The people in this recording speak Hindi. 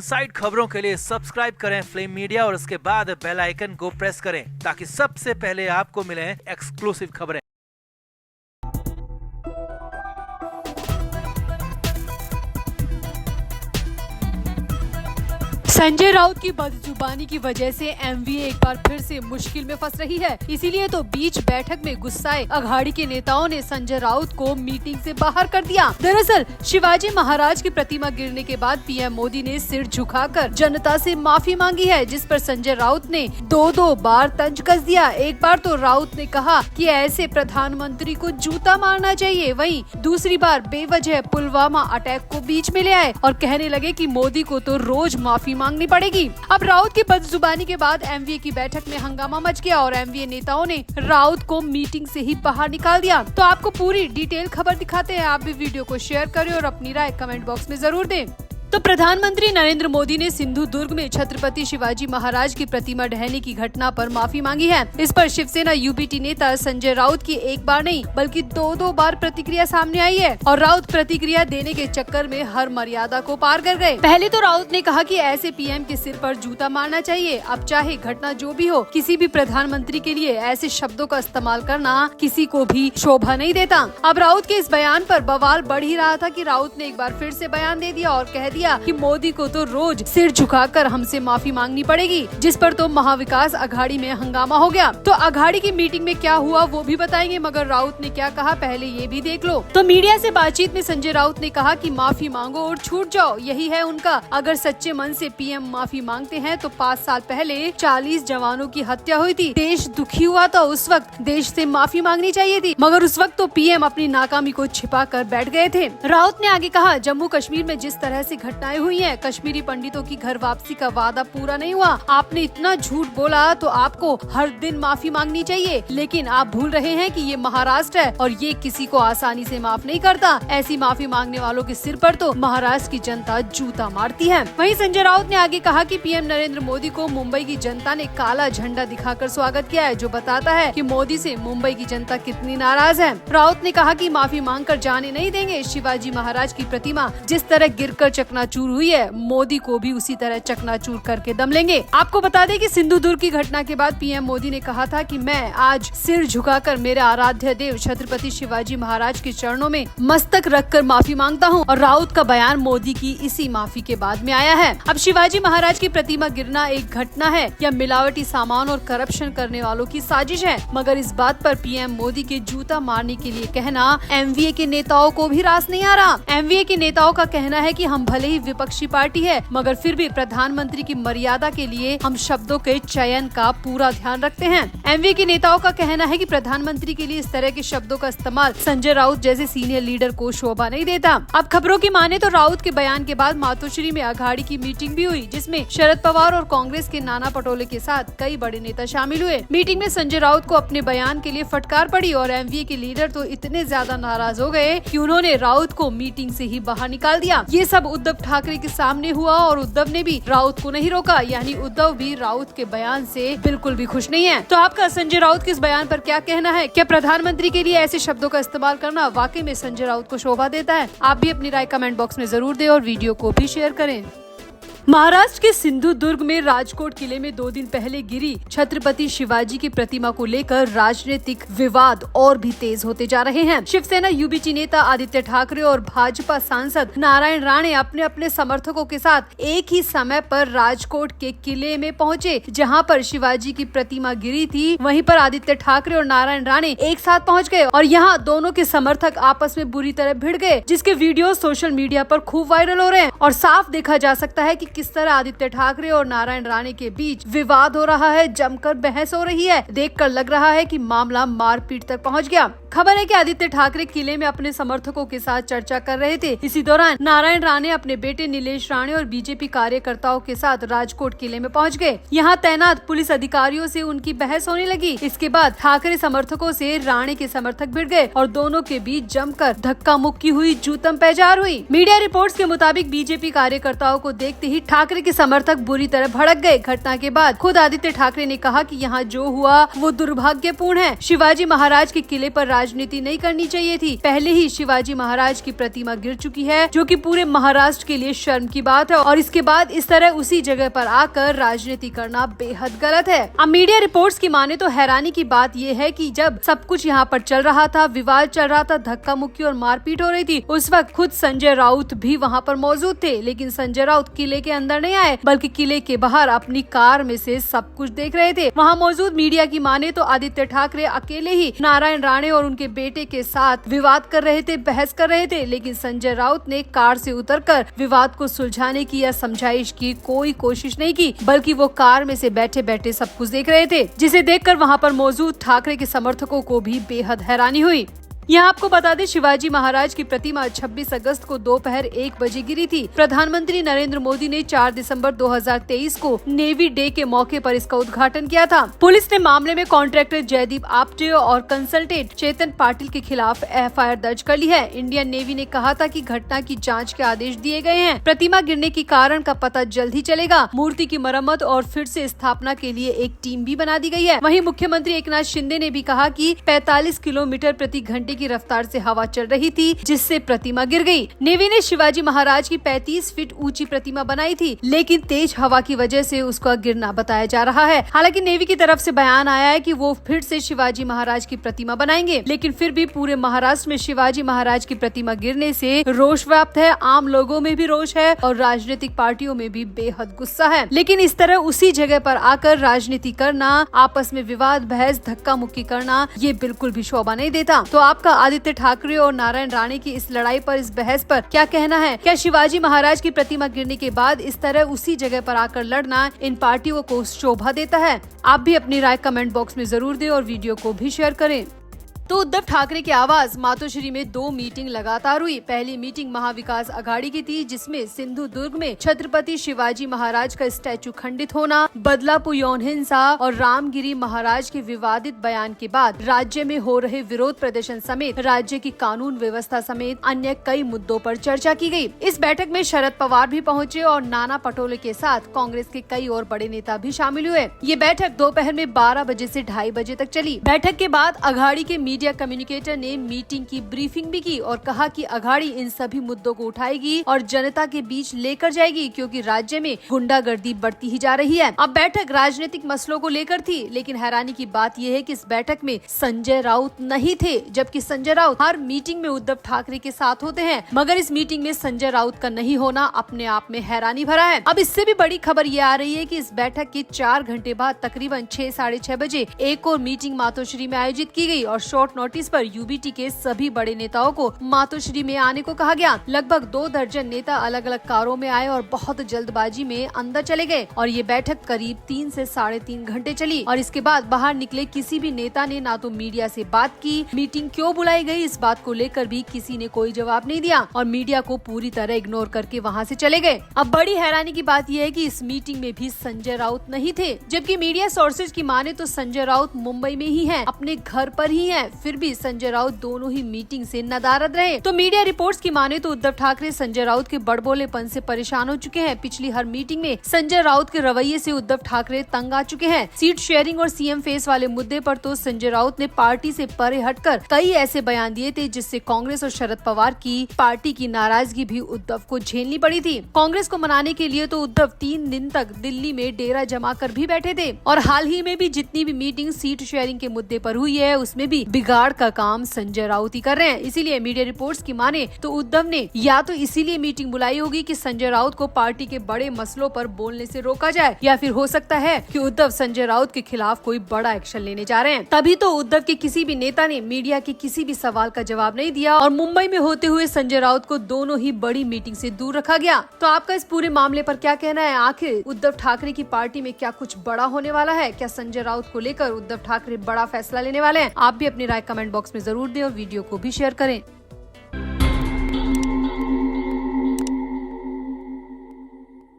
साइड खबरों के लिए सब्सक्राइब करें फ्लेम मीडिया और उसके बाद बेल आइकन को प्रेस करें ताकि सबसे पहले आपको मिले एक्सक्लूसिव खबरें। संजय राउत की बदजुबानी की वजह से एमवीए एक बार फिर से मुश्किल में फंस रही है। इसीलिए तो बीच बैठक में गुस्साए अघाड़ी के नेताओं ने संजय राउत को मीटिंग से बाहर कर दिया। दरअसल शिवाजी महाराज की प्रतिमा गिरने के बाद पीएम मोदी ने सिर झुकाकर जनता से माफी मांगी है, जिस पर संजय राउत ने दो बार तंज कस दिया। एक बार तो राउत ने कहा कि ऐसे प्रधानमंत्री को जूता मारना चाहिए, वहीं दूसरी बार बेवजह पुलवामा अटैक को बीच में ले आए और कहने लगे कि मोदी को तो रोज माफी मांगनी पड़ेगी। अब राउत की बदजुबानी के बाद एमवीए की बैठक में हंगामा मच गया और एमवीए नेताओं ने राउत को मीटिंग से ही बाहर निकाल दिया। तो आपको पूरी डिटेल खबर दिखाते हैं, आप भी वीडियो को शेयर करें और अपनी राय कमेंट बॉक्स में जरूर दें। तो प्रधानमंत्री नरेंद्र मोदी ने सिंधु दुर्ग में छत्रपति शिवाजी महाराज की प्रतिमा ढहने की घटना पर माफी मांगी है। इस पर शिवसेना यूबीटी नेता संजय राउत की एक बार नहीं बल्कि दो बार प्रतिक्रिया सामने आई है और राउत प्रतिक्रिया देने के चक्कर में हर मर्यादा को पार कर गए। पहले तो राउत ने कहा कि ऐसे पीएम के सिर पर जूता मारना चाहिए। अब चाहे घटना जो भी हो, किसी भी प्रधानमंत्री के लिए ऐसे शब्दों का इस्तेमाल करना किसी को भी शोभा नहीं देता। अब राउत के इस बयान पर बवाल बढ़ ही रहा था कि राउत ने एक बार फिर से बयान दे दिया और कह दिया कि मोदी को तो रोज सिर झुकाकर हमसे माफी मांगनी पड़ेगी, जिस पर तो महाविकास अघाड़ी में हंगामा हो गया। तो अघाड़ी की मीटिंग में क्या हुआ वो भी बताएंगे, मगर राउत ने क्या कहा पहले ये भी देख लो। तो मीडिया से बातचीत में संजय राउत ने कहा कि माफी मांगो और छूट जाओ, यही है उनका। अगर सच्चे मन से पीएम माफी मांगते हैं तो 5 साल पहले 40 जवानों की हत्या हुई थी, देश दुखी हुआ था, उस वक्त देश से माफी मांगनी चाहिए थी, मगर उस वक्त तो पीएम अपनी नाकामी को छिपा कर बैठ गए थे। राउत ने आगे कहा, जम्मू कश्मीर में जिस तरह से घटनाएं हुई हैं, कश्मीरी पंडितों की घर वापसी का वादा पूरा नहीं हुआ, आपने इतना झूठ बोला तो आपको हर दिन माफी मांगनी चाहिए, लेकिन आप भूल रहे हैं कि ये महाराष्ट्र है और ये किसी को आसानी से माफ नहीं करता। ऐसी माफी मांगने वालों के सिर पर तो महाराष्ट्र की जनता जूता मारती है। वहीं संजय राउत ने आगे कहा कि पीएम नरेंद्र मोदी को मुंबई की जनता ने काला झंडा दिखाकर स्वागत किया है, जो बताता है कि मोदी से मुंबई की जनता कितनी नाराज है। राउत ने कहा कि माफी मांगकर जाने नहीं देंगे। शिवाजी महाराज की प्रतिमा जिस तरह गिरकर चकनाचूर हुई है, मोदी को भी उसी तरह चकनाचूर करके दम लेंगे। आपको बता दें कि सिंधु दुर्ग की घटना के बाद पीएम मोदी ने कहा था कि मैं आज सिर झुकाकर मेरे आराध्य देव छत्रपति शिवाजी महाराज के चरणों में मस्तक रखकर माफी मांगता हूं, और राउत का बयान मोदी की इसी माफी के बाद में आया है। अब शिवाजी महाराज की प्रतिमा गिरना एक घटना है या मिलावटी सामान और करप्शन करने वालों की साजिश है, मगर इस बात पर पीएम मोदी के जूता मारने के लिए कहना एमवीए के नेताओं को भी रास नहीं आ रहा। एमवीए के नेताओं का कहना है कि हम भले ही विपक्षी पार्टी है, मगर फिर भी प्रधानमंत्री की मर्यादा के लिए हम शब्दों के चयन का पूरा ध्यान रखते हैं। एमवीए के नेताओं का कहना है कि प्रधानमंत्री के लिए इस तरह के शब्दों का इस्तेमाल संजय राउत जैसे सीनियर लीडर को शोभा नहीं देता। अब खबरों की माने तो राउत के बयान के बाद मातोश्री में अघाड़ी की मीटिंग भी हुई, जिसमें शरद पवार और कांग्रेस के नाना पटोले के साथ कई बड़े नेता शामिल हुए। मीटिंग में संजय राउत को अपने बयान के लिए फटकार पड़ी और एमवीए के लीडर तो इतने ज्यादा नाराज हो गए कि उन्होंने राउत को मीटिंग से ही बाहर निकाल दिया। ये सब उद्धव ठाकरे के सामने हुआ और उद्धव ने भी राउत को नहीं रोका, यानी उद्धव भी राउत के बयान से बिल्कुल भी खुश नहीं है। तो आपका संजय राउत के इस बयान पर क्या कहना है? क्या प्रधानमंत्री के लिए ऐसे शब्दों का इस्तेमाल करना वाकई में संजय राउत को शोभा देता है? आप भी अपनी राय कमेंट बॉक्स में जरूर दें और वीडियो को भी शेयर करें। महाराष्ट्र के सिंधु दुर्ग में राजकोट किले में 2 दिन पहले गिरी छत्रपति शिवाजी की प्रतिमा को लेकर राजनीतिक विवाद और भी तेज होते जा रहे हैं। शिवसेना यूबीटी नेता आदित्य ठाकरे और भाजपा सांसद नारायण राणे अपने अपने समर्थकों के साथ एक ही समय पर राजकोट के किले में पहुंचे, जहां पर शिवाजी की प्रतिमा गिरी थी। वहीं पर आदित्य ठाकरे और नारायण राणे एक साथ पहुंच गए और यहां दोनों के समर्थक आपस में बुरी तरह भिड़ गए, जिसके वीडियो सोशल मीडिया पर खूब वायरल हो रहे हैं और साफ देखा जा सकता है कि किस तरह आदित्य ठाकरे और नारायण राणे के बीच विवाद हो रहा है, जमकर बहस हो रही है। देखकर लग रहा है कि मामला मारपीट तक पहुंच गया। खबर है कि आदित्य ठाकरे किले में अपने समर्थकों के साथ चर्चा कर रहे थे। इसी दौरान नारायण राणे अपने बेटे नीलेश राणे और बीजेपी कार्यकर्ताओं के साथ राजकोट किले में पहुंच गए। यहां तैनात पुलिस अधिकारियों से उनकी बहस होने लगी। इसके बाद ठाकरे समर्थकों से राणे के समर्थक भिड़ गए और दोनों के बीच जमकर धक्का मुक्की हुई, जूतम पैजार हुई। मीडिया रिपोर्ट्स के मुताबिक बीजेपी कार्यकर्ताओं को देखते ही ठाकरे के समर्थक बुरी तरह भड़क गए। घटना के बाद खुद आदित्य ठाकरे ने कहा कि यहाँ जो हुआ वो दुर्भाग्यपूर्ण है। शिवाजी महाराज के किले पर राजनीति नहीं करनी चाहिए थी। पहले ही शिवाजी महाराज की प्रतिमा गिर चुकी है, जो कि पूरे महाराष्ट्र के लिए शर्म की बात है, और इसके बाद इस तरह उसी जगह पर आकर राजनीति करना बेहद गलत है। अब मीडिया रिपोर्ट्स की माने तो हैरानी की बात यह है कि जब सब कुछ यहाँ पर चल रहा था, विवाद चल रहा था, धक्का मुक्की और मारपीट हो रही थी, उस वक्त खुद संजय राउत भी वहाँ पर मौजूद थे। लेकिन संजय राउत किले के अंदर नहीं आए, बल्कि किले के बाहर अपनी कार में से सब कुछ देख रहे थे। वहाँ मौजूद मीडिया की माने तो आदित्य ठाकरे अकेले ही नारायण राणे और उनके बेटे के साथ विवाद कर रहे थे, बहस कर रहे थे। लेकिन संजय राउत ने कार से उतरकर विवाद को सुलझाने की या समझाइश की कोई कोशिश नहीं की, बल्कि वो कार में से बैठे बैठे सब कुछ देख रहे थे, जिसे देखकर वहाँ पर मौजूद ठाकरे के समर्थकों को भी बेहद हैरानी हुई। यहाँ आपको बता दें, शिवाजी महाराज की प्रतिमा 26 अगस्त को दोपहर 1 बजे गिरी थी। प्रधानमंत्री नरेंद्र मोदी ने 4 दिसंबर 2023 को नेवी डे के मौके पर इसका उद्घाटन किया था। पुलिस ने मामले में कॉन्ट्रैक्टर जयदीप आप्टे और कंसल्टेंट चेतन पाटिल के खिलाफ एफआईआर दर्ज कर ली है। इंडियन नेवी ने कहा था कि घटना की जाँच के आदेश दिए गए हैं। प्रतिमा गिरने के कारण का पता जल्द ही चलेगा। मूर्ति की मरम्मत और फिर से स्थापना के लिए एक टीम भी बना दी गई है। वहीं मुख्यमंत्री एकनाथ शिंदे ने भी कहा कि 45 किलोमीटर प्रति घंटे की रफ्तार से हवा चल रही थी, जिससे प्रतिमा गिर गई। नेवी ने शिवाजी महाराज की 35 फीट ऊंची प्रतिमा बनाई थी, लेकिन तेज हवा की वजह से उसका गिरना बताया जा रहा है। हालांकि नेवी की तरफ से बयान आया है कि वो फिर से शिवाजी महाराज की प्रतिमा बनाएंगे, लेकिन फिर भी पूरे महाराष्ट्र में शिवाजी महाराज की प्रतिमा गिरने से रोष व्याप्त है। आम लोगों में भी रोष है और राजनीतिक पार्टियों में भी बेहद गुस्सा है। लेकिन इस तरह उसी जगह पर आकर राजनीति करना, आपस में विवाद, बहस, धक्का मुक्की करना, ये बिल्कुल भी शोभा नहीं देता। तो आपका आदित्य ठाकरे और नारायण राणे की इस लड़ाई पर, इस बहस पर क्या कहना है? क्या शिवाजी महाराज की प्रतिमा गिरने के बाद इस तरह उसी जगह पर आकर लड़ना इन पार्टियों को शोभा देता है? आप भी अपनी राय कमेंट बॉक्स में जरूर दें और वीडियो को भी शेयर करें। तो उद्धव ठाकरे की आवाज मातोश्री में 2 मीटिंग लगातार हुई। पहली मीटिंग महाविकास अघाड़ी की थी, जिसमें सिंधु दुर्ग में छत्रपति शिवाजी महाराज का स्टैचू खंडित होना, बदलापुर यौन हिंसा और रामगिरी महाराज के विवादित बयान के बाद राज्य में हो रहे विरोध प्रदर्शन समेत राज्य की कानून व्यवस्था समेत अन्य कई मुद्दों पर चर्चा की गई। इस बैठक में शरद पवार भी पहुंचे और नाना पटोले के साथ कांग्रेस के कई और बड़े नेता भी शामिल हुए। ये बैठक दोपहर में 12 बजे से 2:30 बजे तक चली। बैठक के बाद अघाड़ी के मीडिया कम्युनिकेटर ने मीटिंग की ब्रीफिंग भी की और कहा कि अघाड़ी इन सभी मुद्दों को उठाएगी और जनता के बीच लेकर जाएगी, क्योंकि राज्य में गुंडागर्दी बढ़ती ही जा रही है। अब बैठक राजनीतिक मसलों को लेकर थी, लेकिन हैरानी की बात यह है कि इस बैठक में संजय राउत नहीं थे, जबकि संजय राउत हर मीटिंग में उद्धव ठाकरे के साथ होते हैं। मगर इस मीटिंग में संजय राउत का नहीं होना अपने आप में हैरानी भरा है। अब इससे भी बड़ी खबर ये आ रही है कि इस बैठक के 4 घंटे बाद तकरीबन 6, साढ़े 6 बजे एक और मीटिंग मातोश्री में आयोजित की गई और शॉर्ट नोटिस पर यूबीटी के सभी बड़े नेताओं को मातोश्री में आने को कहा गया। लगभग 2 दर्जन नेता अलग अलग कारों में आए और बहुत जल्दबाजी में अंदर चले गए और ये बैठक करीब 3 से साढ़े 3 घंटे चली। और इसके बाद बाहर निकले किसी भी नेता ने ना तो मीडिया से बात की, मीटिंग क्यों बुलाई गई इस बात को लेकर भी किसी ने कोई जवाब नहीं दिया और मीडिया को पूरी तरह इग्नोर करके वहाँ से चले गए। अब बड़ी हैरानी की बात यह है कि इस मीटिंग में भी संजय राउत नहीं थे, जबकि मीडिया सोर्सेज की माने तो संजय राउत मुंबई में ही है, अपने घर पर ही है। फिर भी संजय राउत दोनों ही मीटिंग से नदारद रहे। तो मीडिया रिपोर्ट्स की माने तो उद्धव ठाकरे संजय राउत के बड़बोलेपन से परेशान हो चुके हैं। पिछली हर मीटिंग में संजय राउत के रवैये से उद्धव ठाकरे तंग आ चुके हैं। सीट शेयरिंग और सीएम फेस वाले मुद्दे पर तो संजय राउत ने पार्टी से परे हटकर कई ऐसे बयान दिए थे, जिससे कांग्रेस और शरद पवार की पार्टी की नाराजगी भी उद्धव को झेलनी पड़ी थी। कांग्रेस को मनाने के लिए तो उद्धव 3 दिन तक दिल्ली में डेरा जमा कर भी बैठे थे और हाल ही में भी जितनी भी मीटिंग सीट शेयरिंग के मुद्दे पर हुई है, उसमें भी बिगाड़ का काम संजय राउत ही कर रहे हैं। इसीलिए मीडिया रिपोर्ट्स की माने तो उद्धव ने या तो इसीलिए मीटिंग बुलाई होगी कि संजय राउत को पार्टी के बड़े मसलों पर बोलने से रोका जाए, या फिर हो सकता है कि उद्धव संजय राउत के खिलाफ कोई बड़ा एक्शन लेने जा रहे हैं। तभी तो उद्धव के किसी भी नेता ने मीडिया के किसी भी सवाल का जवाब नहीं दिया और मुंबई में होते हुए संजय राउत को दोनों ही बड़ी मीटिंग से दूर रखा गया। तो आपका इस पूरे मामले पर क्या कहना है? आखिर उद्धव ठाकरे की पार्टी में क्या कुछ बड़ा होने वाला है? क्या संजय राउत को लेकर उद्धव ठाकरे बड़ा फैसला लेने वाले हैं? आप भी अपनी राय कमेंट बॉक्स में जरूर दें और वीडियो को भी शेयर करें।